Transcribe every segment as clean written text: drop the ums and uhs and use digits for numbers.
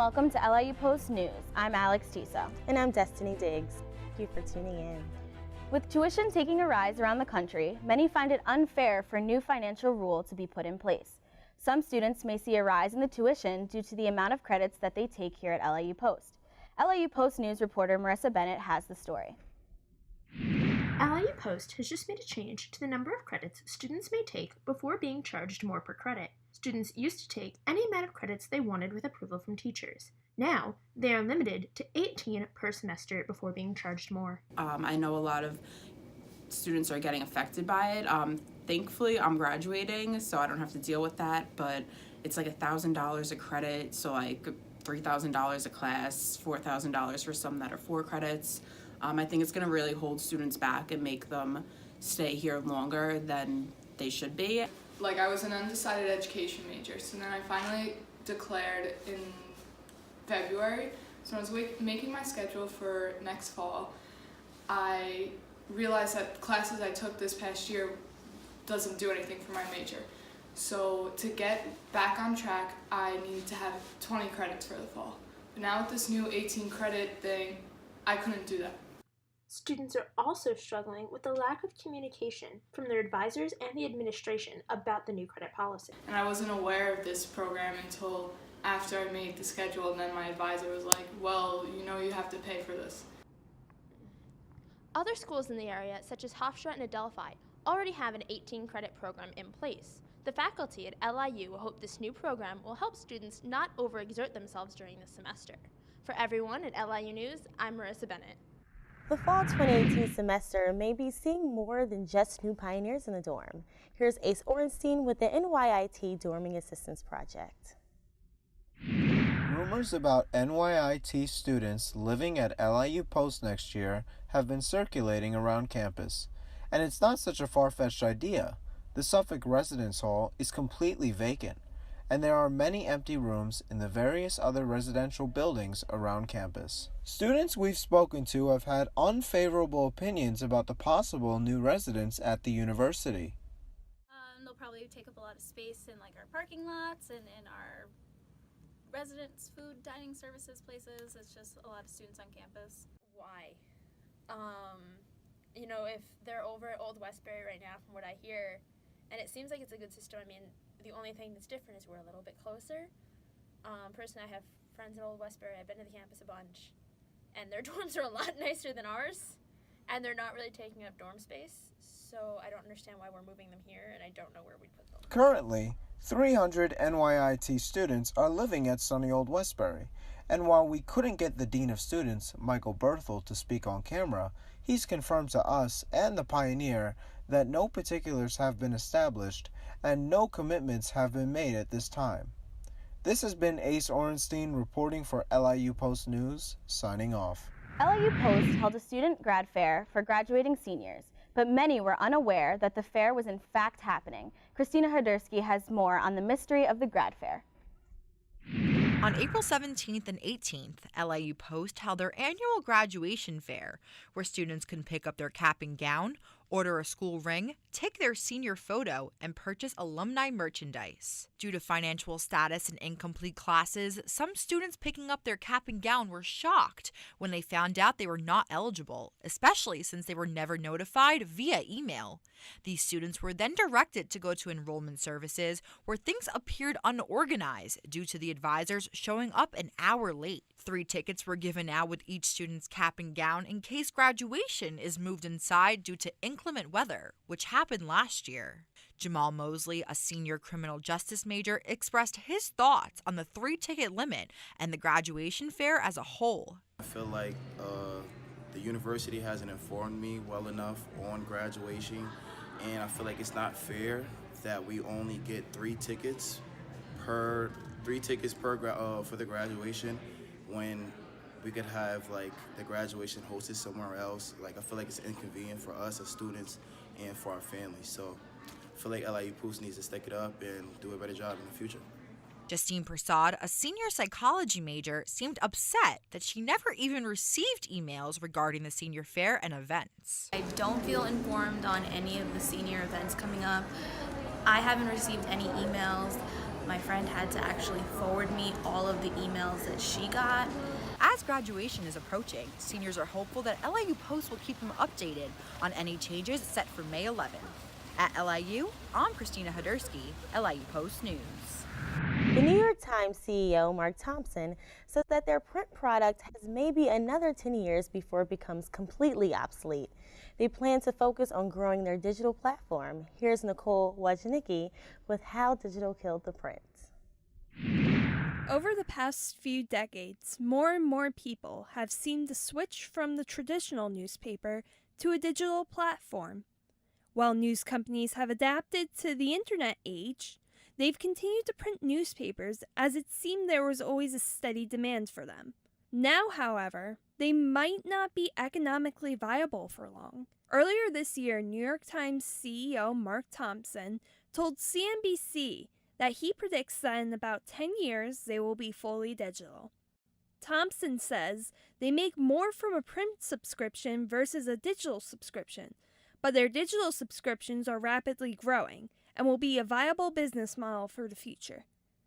welcome to LIU Post News. I'm Alex Tisa. And I'm Destiny Diggs. Thank you for tuning in. With tuition taking a rise around the country, many find it unfair for a new financial rule to be put in place. Some students may see a rise in the tuition due to the amount of credits that they take here at LIU Post. LIU Post News reporter Marissa Bennett has the story. LIU Post has just made a change to the number of credits students may take before being charged more per credit. Students used to take any amount of credits they wanted with approval from teachers. Now, they are limited to 18 per semester before being charged more. I know a lot of students are getting affected by it. Thankfully, I'm graduating, so I don't have to deal with that, but it's like $1,000 a credit, so like $3,000 a class, $4,000 for some that are 4 credits. I think it's going to really hold students back and make them stay here longer than they should be. Like, I was an undecided education major, so then I finally declared in February. So when I was making my schedule for next fall, I realized that classes I took this past year doesn't do anything for my major. So to get back on track, I needed to have 20 credits for the fall. But now with this new 18 credit thing, I couldn't do that. Students are also struggling with the lack of communication from their advisors and the administration about the new credit policy. And I wasn't aware of this program until after I made the schedule, and then my advisor was like, well, you know, you have to pay for this. Other schools in the area, such as Hofstra and Adelphi, already have an 18-credit program in place. The faculty at LIU hope this new program will help students not overexert themselves during the semester. For everyone at LIU News, I'm Marissa Bennett. The fall 2018 semester may be seeing more than just new pioneers in the dorm. Here's Ace Orenstein with the NYIT Dorming Assistance Project. Rumors about NYIT students living at LIU Post next year have been circulating around campus. And it's not such a far-fetched idea. The Suffolk Residence Hall is completely vacant, and there are many empty rooms in the various other residential buildings around campus. Students we've spoken to have had unfavorable opinions about the possible new residents at the university. They'll probably take up a lot of space in like our parking lots and in our residence food dining services places. It's just a lot of students on campus. Why? You know, if they're over at Old Westbury right now, from what I hear, and it seems like it's a good system. I mean, the only thing that's different is we're a little bit closer. Personally, I have friends at Old Westbury. I've been to the campus a bunch, and their dorms are a lot nicer than ours, and they're not really taking up dorm space. So I don't understand why we're moving them here, and I don't know where we'd put them. Currently, 300 NYIT students are living at sunny Old Westbury, and while we couldn't get the Dean of Students, Michael Berthel, to speak on camera, he's confirmed to us and the Pioneer that no particulars have been established and no commitments have been made at this time. This has been Ace Orenstein reporting for LIU Post News, signing off. LIU Post held a student grad fair for graduating seniors, but many were unaware that the fair was in fact happening. Christina Hadursky has more on the mystery of the grad fair. On April 17th and 18th, LIU Post held their annual graduation fair, where students can pick up their cap and gown, order a school ring, take their senior photo, and purchase alumni merchandise. Due to financial status and incomplete classes, some students picking up their cap and gown were shocked when they found out they were not eligible, especially since they were never notified via email. These students were then directed to go to enrollment services, where things appeared unorganized due to the advisors showing up an hour late. 3 tickets were given out with each student's cap and gown in case graduation is moved inside due to inclement weather, which happened last year. Jamal Mosley, a senior criminal justice major, expressed his thoughts on the 3-ticket limit and the graduation fair as a whole. I feel like the university hasn't informed me well enough on graduation, and I feel like it's not fair that we only get 3 tickets per for the graduation, when we could have like the graduation hosted somewhere else. Like, I feel like it's inconvenient for us as students and for our families. So I feel like LIU Post needs to step it up and do a better job in the future. Justine Prasad, a senior psychology major, seemed upset that she never even received emails regarding the senior fair and events. I don't feel informed on any of the senior events coming up. I haven't received any emails. My friend had to actually forward me all of the emails that she got. As graduation is approaching, seniors are hopeful that LIU Post will keep them updated on any changes set for May 11th. At LIU, I'm Christina Hadursky, LIU Post News. The New York Times CEO, Mark Thompson, says that their print product has maybe another 10 years before it becomes completely obsolete. They plan to focus on growing their digital platform. Here's Nicole Wojnicki with how digital killed the print. Over the past few decades, more and more people have seemed to switch from the traditional newspaper to a digital platform. While news companies have adapted to the internet age, they've continued to print newspapers as it seemed there was always a steady demand for them. Now, however, they might not be economically viable for long. Earlier this year, New York Times CEO Mark Thompson told CNBC that he predicts that in about 10 years they will be fully digital. Thompson says they make more from a print subscription versus a digital subscription, but their digital subscriptions are rapidly growing and will be a viable business model for the future.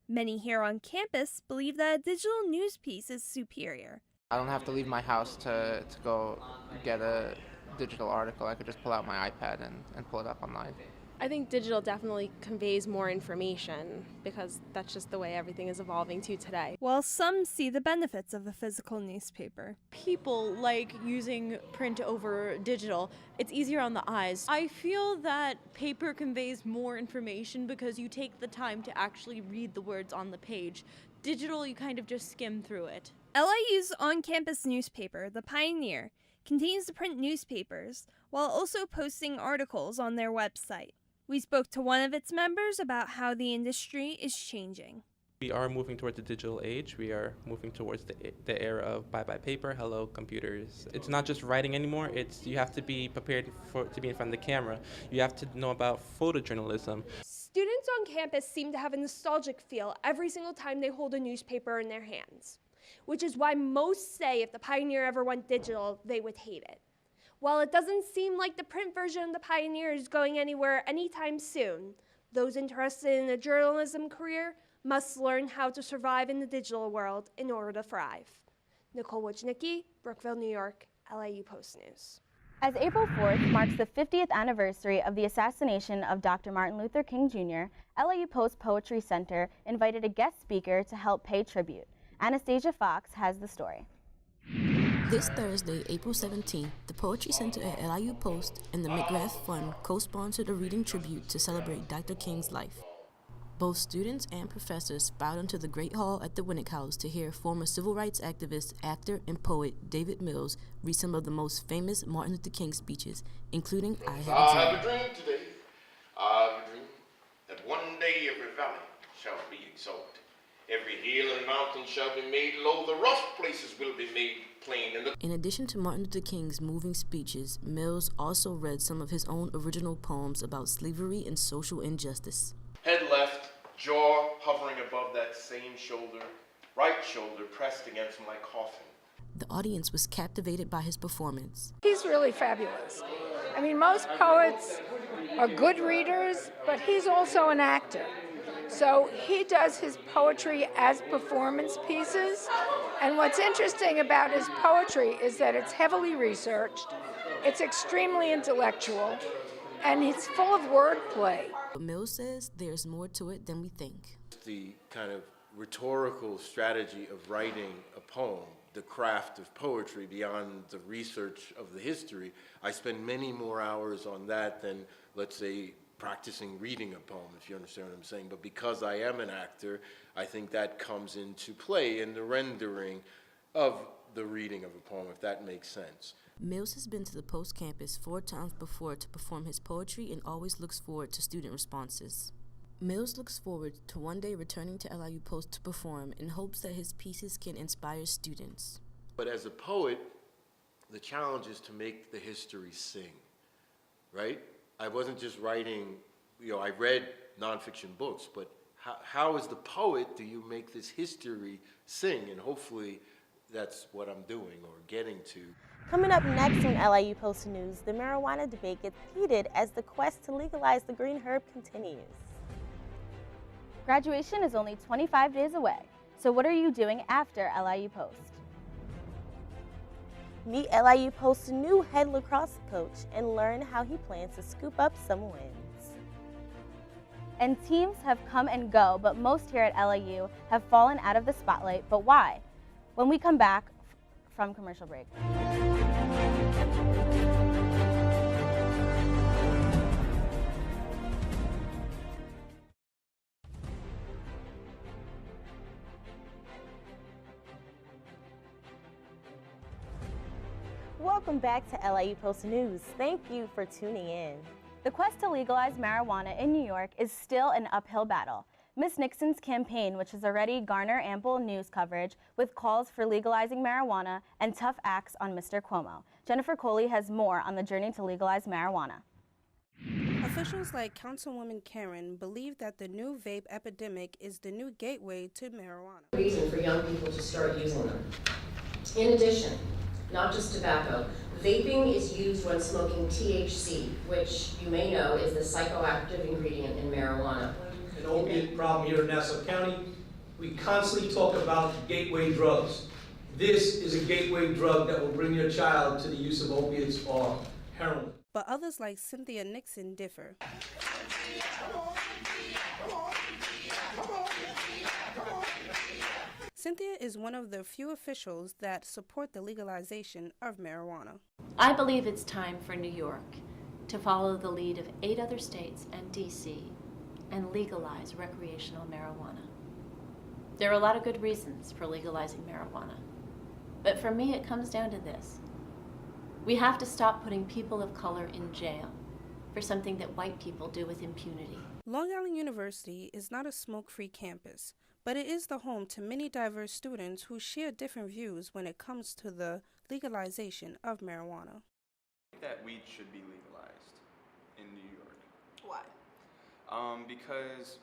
Many here on campus believe that a digital news piece is superior. I don't have to leave my house to go get a digital article. I could just pull out my iPad and pull it up online. I think digital definitely conveys more information because that's just the way everything is evolving to today. While some see the benefits of a physical newspaper. People like using print over digital. It's easier on the eyes. I feel that paper conveys more information because you take the time to actually read the words on the page. Digital, you kind of just skim through it. LIU's on-campus newspaper, The Pioneer, continues to print newspapers while also posting articles on their website. We spoke to one of its members about how the industry is changing. We are moving towards the digital age. We are moving towards the era of bye-bye paper, hello computers. It's not just writing anymore. You have to be prepared to be in front of the camera. You have to know about photojournalism. Students on campus seem to have a nostalgic feel every single time they hold a newspaper in their hands, which is why most say if the Pioneer ever went digital, they would hate it. While it doesn't seem like the print version of the Pioneer is going anywhere anytime soon, those interested in a journalism career must learn how to survive in the digital world in order to thrive. Nicole Wojnicki, Brookville, New York, LIU Post News. As April 4th marks the 50th anniversary of the assassination of Dr. Martin Luther King Jr., LIU Post Poetry Center invited a guest speaker to help pay tribute. Anastasia Fox has the story. This Thursday, April 17th, the Poetry Center at LIU Post and the McGrath Fund co-sponsored a reading tribute to celebrate Dr. King's life. Both students and professors filed into the Great Hall at the Winnick House to hear former civil rights activist, actor, and poet David Mills read some of the most famous Martin Luther King speeches, including I Have a Dream Today. I have a dream that one day every valley shall be exalted. Every hill and mountain shall be made low, the rough places will be made plain. In addition to Martin Luther King's moving speeches, Mills also read some of his own original poems about slavery and social injustice. Head left, jaw hovering above that same shoulder, right shoulder pressed against my coffin. The audience was captivated by his performance. He's really fabulous. I mean, most poets are good readers, but he's also an actor. So he does his poetry as performance pieces. And what's interesting about his poetry is that it's heavily researched, it's extremely intellectual, and it's full of wordplay. Mills says there's more to it than we think. The kind of rhetorical strategy of writing a poem, the craft of poetry beyond the research of the history, I spend many more hours on that than, let's say, practicing reading a poem, if you understand what I'm saying. But because I am an actor, I think that comes into play in the rendering of the reading of a poem, if that makes sense. Mills has been to the Post campus 4 times before to perform his poetry and always looks forward to student responses. Mills looks forward to one day returning to LIU Post to perform and hopes that his pieces can inspire students. But as a poet, the challenge is to make the history sing, right? I wasn't just writing, I read nonfiction books, but how as the poet do you make this history sing? And hopefully that's what I'm doing or getting to. Coming up next on LIU Post News, the marijuana debate gets heated as the quest to legalize the green herb continues. Graduation is only 25 days away, so what are you doing after LIU Post? Meet LIU Post's new head lacrosse coach and learn how he plans to scoop up some wins. And teams have come and go, but most here at LIU have fallen out of the spotlight. But why? When we come back from commercial break. Welcome back to LIU Post News. Thank you for tuning in. The quest to legalize marijuana in New York is still an uphill battle. Ms. Nixon's campaign, which has already garnered ample news coverage with calls for legalizing marijuana and tough acts on Mr. Cuomo. Jennifer Coley has more on the journey to legalize marijuana. Officials like Councilwoman Karen believe that the new vape epidemic is the new gateway to marijuana. Reason for young people to start using them. In addition, not just tobacco, vaping is used when smoking THC, which you may know is the psychoactive ingredient in marijuana. An opiate problem here in Nassau County. We constantly talk about gateway drugs. This is a gateway drug that will bring your child to the use of opiates or heroin. But others like Cynthia Nixon differ. Cynthia is one of the few officials that support the legalization of marijuana. I believe it's time for New York to follow the lead of 8 other states and D.C. and legalize recreational marijuana. There are a lot of good reasons for legalizing marijuana, but for me it comes down to this. We have to stop putting people of color in jail for something that white people do with impunity. Long Island University is not a smoke-free campus, but it is the home to many diverse students who share different views when it comes to the legalization of marijuana. I think that weed should be legalized in New York. Why? Because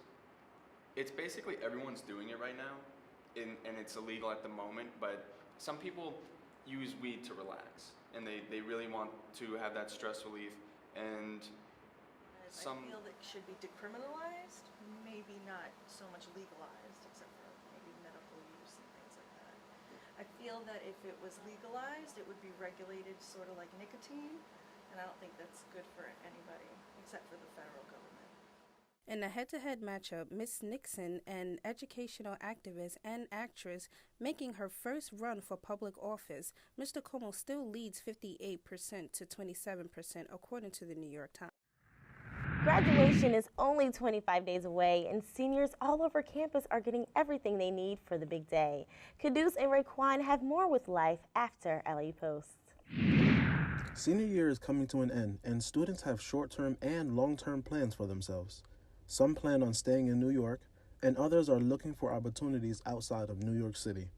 it's basically everyone's doing it right now, and it's illegal at the moment, but some people use weed to relax, and they really want to have that stress relief, and I feel that it should be decriminalized, maybe not so much legalized, except for maybe medical use and things like that. I feel that if it was legalized, it would be regulated sort of like nicotine, and I don't think that's good for anybody, except for the federal government. In a head-to-head matchup, Miss Nixon, an educational activist and actress making her first run for public office, Mr. Cuomo still leads 58% to 27% according to the New York Times. Graduation is only 25 days away, and seniors all over campus are getting everything they need for the big day. Caduce and Raekwon have more with life after LIU Post. Senior year is coming to an end, and students have short-term and long-term plans for themselves. Some plan on staying in New York, and others are looking for opportunities outside of New York City.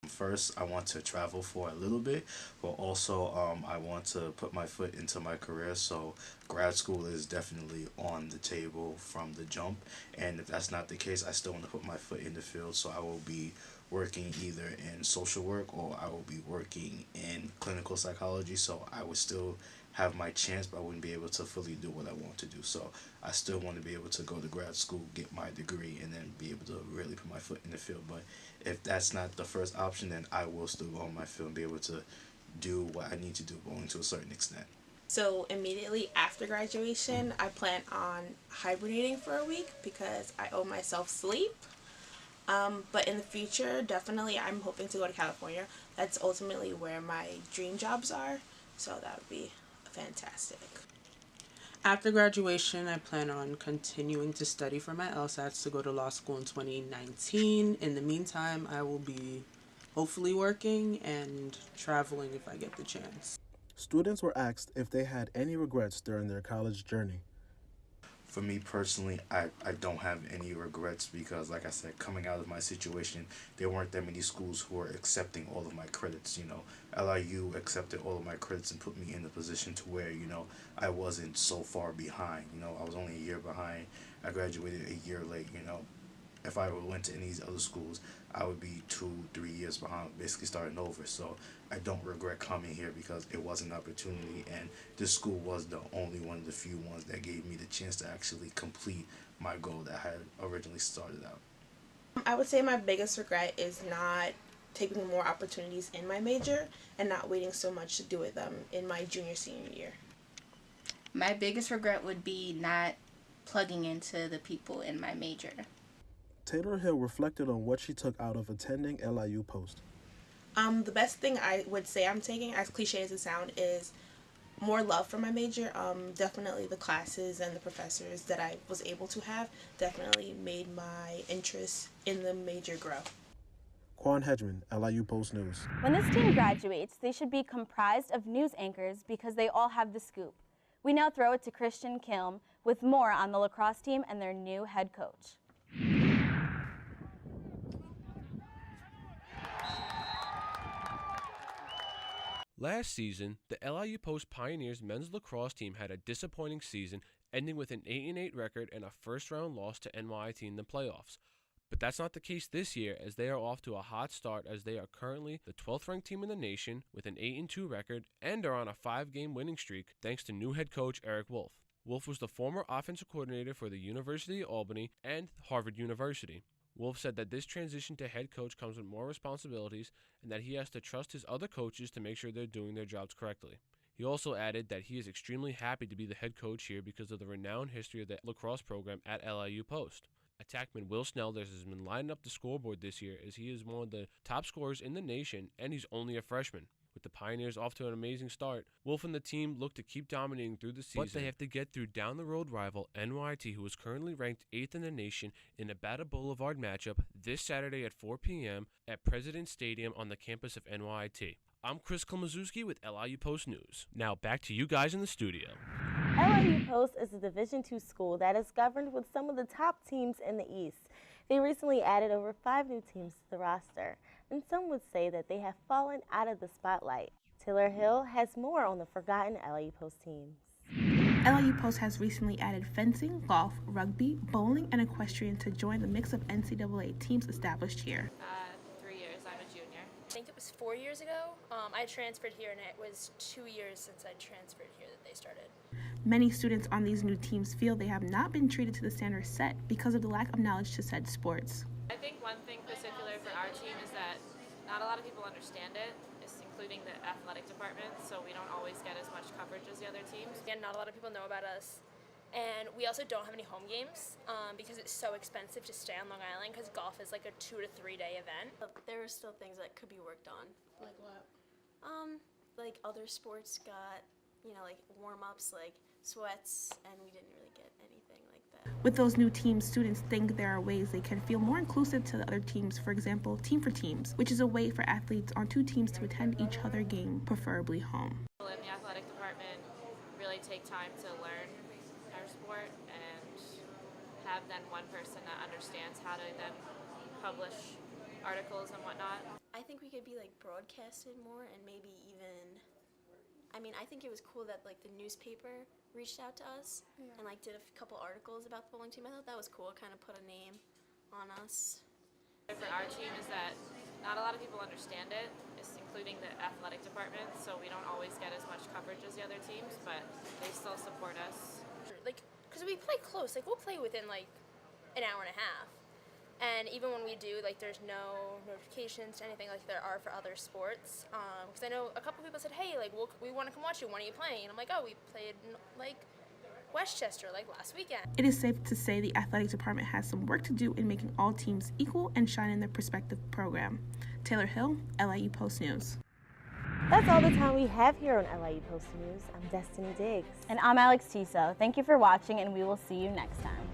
First, I want to travel for a little bit, but also I want to put my foot into my career, so grad school is definitely on the table from the jump, and if that's not the case, I still want to put my foot in the field, so I will be working either in social work or I will be working in clinical psychology, so I would still have my chance, but I wouldn't be able to fully do what I want to do. So I still want to be able to go to grad school, get my degree, and then be able to really put my foot in the field. But if that's not the first option, then I will still go on my field and be able to do what I need to do, only to a certain extent. So immediately after graduation, I plan on hibernating for a week because I owe myself sleep. But in the future, definitely I'm hoping to go to California. That's ultimately where my dream jobs are. So that would be fantastic. After graduation, I plan on continuing to study for my LSATs to go to law school in 2019. In the meantime, I will be hopefully working and traveling if I get the chance. Students were asked if they had any regrets during their college journey. For me personally, I don't have any regrets because, like I said, coming out of my situation, there weren't that many schools who were accepting all of my credits. You know, LIU accepted all of my credits and put me in the position to where, you know, I wasn't so far behind. You know, I was only a year behind. I graduated a year late, you know. if I went to any of these other schools, I would be 2-3 years behind, basically starting over. So I don't regret coming here because it was an opportunity, and this school was the only one of the few ones that gave me the chance to actually complete my goal that I had originally started out. I would say my biggest regret is not taking more opportunities in my major and not waiting so much to do with them in my senior year. My biggest regret would be not plugging into the people in my major. Taylor Hill reflected on what she took out of attending LIU Post. The best thing I would say I'm taking, as cliche as it sounds, is more love for my major. Definitely the classes and the professors that I was able to have definitely made my interest in the major grow. Quan Hedgeman, LIU Post News. When this team graduates, they should be comprised of news anchors because they all have the scoop. We now throw it to Christian Kilm with more on the lacrosse team and their new head coach. Last season, the LIU Post Pioneers men's lacrosse team had a disappointing season, ending with an 8-8 record and a first-round loss to NYT in the playoffs. But that's not the case this year, as they are off to a hot start, as they are currently the 12th-ranked team in the nation with an 8-2 record and are on a 5-game winning streak thanks to new head coach Eric Wolf. Wolf was the former offensive coordinator for the University of Albany and Harvard University. Wolf said that this transition to head coach comes with more responsibilities and that he has to trust his other coaches to make sure they're doing their jobs correctly. He also added that he is extremely happy to be the head coach here because of the renowned history of the lacrosse program at LIU Post. Attackman Will Snelders has been lining up the scoreboard this year as he is one of the top scorers in the nation and he's only a freshman. With the Pioneers off to an amazing start, Wolf and the team look to keep dominating through the season, but they have to get through down-the-road rival NYT, who is currently ranked 8th in the nation, in a Battle Boulevard matchup this Saturday at 4 p.m. at President's Stadium on the campus of NYT. I'm Chris Klomazewski with LIU Post News. Now back to you guys in the studio. LIU Post is a Division II school that is governed with some of the top teams in the East. They recently added over 5 new teams to the roster, and some would say that they have fallen out of the spotlight. Taylor Hill has more on the forgotten LIU Post teams. LIU Post has recently added fencing, golf, rugby, bowling, and equestrian to join the mix of NCAA teams established here. 3 years, I'm a junior. I think it was 4 years ago. I transferred here, and it was 2 years since I transferred here that they started. Many students on these new teams feel they have not been treated to the standards set because of the lack of knowledge to said sports. I think one thing particular for our team is that not a lot of people understand it, including the athletic department, so we don't always get as much coverage as the other teams. Again, not a lot of people know about us. And we also don't have any home games because it's so expensive to stay on Long Island because golf is like a 2 to 3 day event. There are still things that could be worked on. Like what? Like other sports got, like warm-ups, like sweats, and we didn't really get anything like that. With those new teams, students think there are ways they can feel more inclusive to the other teams. For example, Team for Teams, which is a way for athletes on 2 teams to attend each other game, preferably home. People in the athletic department really take time to learn our sport and have then one person that understands how to then publish articles and whatnot. I think we could be like broadcasted more and maybe even, I think it was cool that like the newspaper reached out to us and like did a couple articles about the bowling team. I thought that was cool. It kind of put a name on us. For our team is that not a lot of people understand it, including the athletic department, so we don't always get as much coverage as the other teams, but they still support us. Like, because we play close, like we'll play within like an hour and a half. And even when we do, like there's no notifications to anything like there are for other sports. Because I know a couple people said, hey, like we want to come watch you, when are you playing? And I'm like, oh, we played like Westchester like last weekend. It is safe to say the athletic department has some work to do in making all teams equal and shine in their prospective program. Taylor Hill, LIU Post News. That's all the time we have here on LIU Post News. I'm Destiny Diggs. And I'm Alex Tiso. Thank you for watching, and we will see you next time.